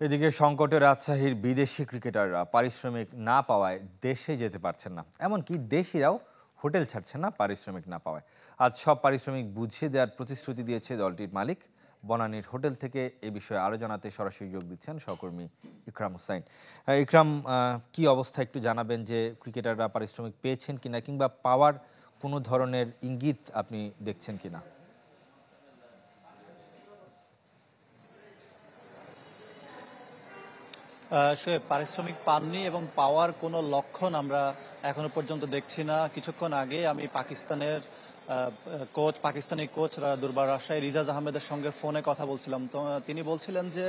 এদিকে সংকটে রাজশাহীর বিদেশি ক্রিকেটাররা পারিশ্রমিক না পাওয়ায় দেশে যেতে পারছেন না, এমনকি দেশিরাও হোটেল ছাড়ছেন না পারিশ্রমিক না পাওয়ায়। আজ সব পারিশ্রমিক বুঝিয়ে দেওয়ার প্রতিশ্রুতি দিয়েছে দলটির মালিক। বনানীর হোটেল থেকে এ বিষয়ে আরও জানাতে সরাসরি যোগ দিচ্ছেন সহকর্মী ইকরাম হুসাইন। ইকরাম, কি অবস্থা একটু জানাবেন, যে ক্রিকেটাররা পারিশ্রমিক পেয়েছেন কিনা কিংবা পাওয়ার কোনো ধরনের ইঙ্গিত আপনি দেখছেন কিনা? সে পারিশ্রমিক পাননি এবং পাওয়ার কোনো লক্ষণ আমরা এখনো পর্যন্ত দেখছি না। কিছুক্ষণ আগে আমি পাকিস্তানি কোচ দুর্বার রাজশাহী রিজাজ আহমেদের সঙ্গে ফোনে কথা বলছিলাম। তো তিনি বলছিলেন যে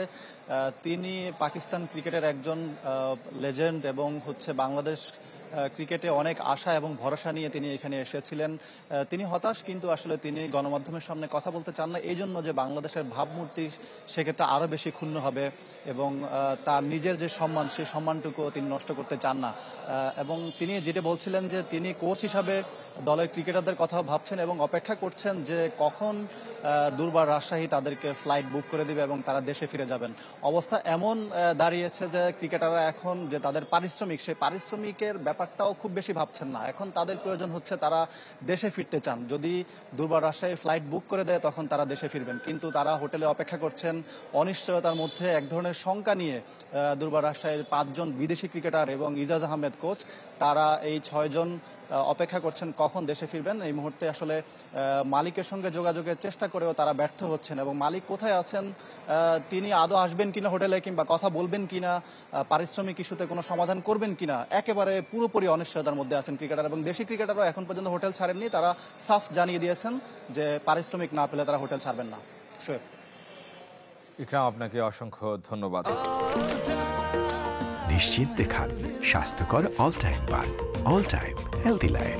তিনি পাকিস্তান ক্রিকেটের একজন লেজেন্ড এবং বাংলাদেশ ক্রিকেটে অনেক আশা এবং ভরসা নিয়ে তিনি এখানে এসেছিলেন। তিনি হতাশ, কিন্তু আসলে তিনি গণমাধ্যমের সামনে কথা বলতে চান না, এই জন্য যে বাংলাদেশের ভাবমূর্তি সেক্ষেত্রে আরও বেশি ক্ষুণ্ণ হবে এবং তার নিজের যে সম্মান, সেই সম্মানটুকু তিনি নষ্ট করতে চান না। এবং তিনি যেটা বলছিলেন যে তিনি কোচ হিসাবে দলের ক্রিকেটারদের কথা ভাবছেন এবং অপেক্ষা করছেন যে কখন দুর্বার রাজশাহী তাদেরকে ফ্লাইট বুক করে দিবে এবং তারা দেশে ফিরে যাবেন। অবস্থা এমন দাঁড়িয়েছে যে ক্রিকেটাররা এখন যে তাদের পারিশ্রমিক, সেই পারিশ্রমিকের ব্যাপারটাও খুব বেশি ভাবছেন না। এখন তাদের প্রয়োজন হচ্ছে তারা দেশে ফিরতে চান। যদি দুর্বার রাজশাহী ফ্লাইট বুক করে দেয় তখন তারা দেশে ফিরবেন, কিন্তু তারা হোটেলে অপেক্ষা করছেন। অনিশ্চয়তার মধ্যে এক ধরনের শঙ্কা নিয়ে দুর্বার রাজশাহীর 5 জন বিদেশি ক্রিকেটার এবং ইজাজ আহমেদ কোচ, তারা এই 6 জন অপেক্ষা করছেন কখন দেশে ফিরবেন। এই মুহূর্তে আসলে মালিকের সঙ্গে যোগাযোগের চেষ্টা করেও তারা ব্যর্থ হচ্ছেন এবং মালিক কোথায় আছেন, তিনি আদৌ আসবেন কিনা হোটেলে কিংবা কথা বলবেন কিনা, পারিশ্রমিক ইস্যুতে কোনো সমাধান করবেন কিনা, একেবারে পুরোপুরি অনিশ্চয়তার মধ্যে আছেন ক্রিকেটার। এবং দেশি ক্রিকেটারও এখন পর্যন্ত হোটেল ছাড়েননি, তারা সাফ জানিয়ে দিয়েছেন যে পারিশ্রমিক না পেলে তারা হোটেল ছাড়বেন না। শোয়েব। ইকরাম, আপনাকে অসংখ্য ধন্যবাদ। নিশ্চিন্তে খান স্বাস্থ্যকর অল টাইম পান, অল টাইম হেলদি লাইফ।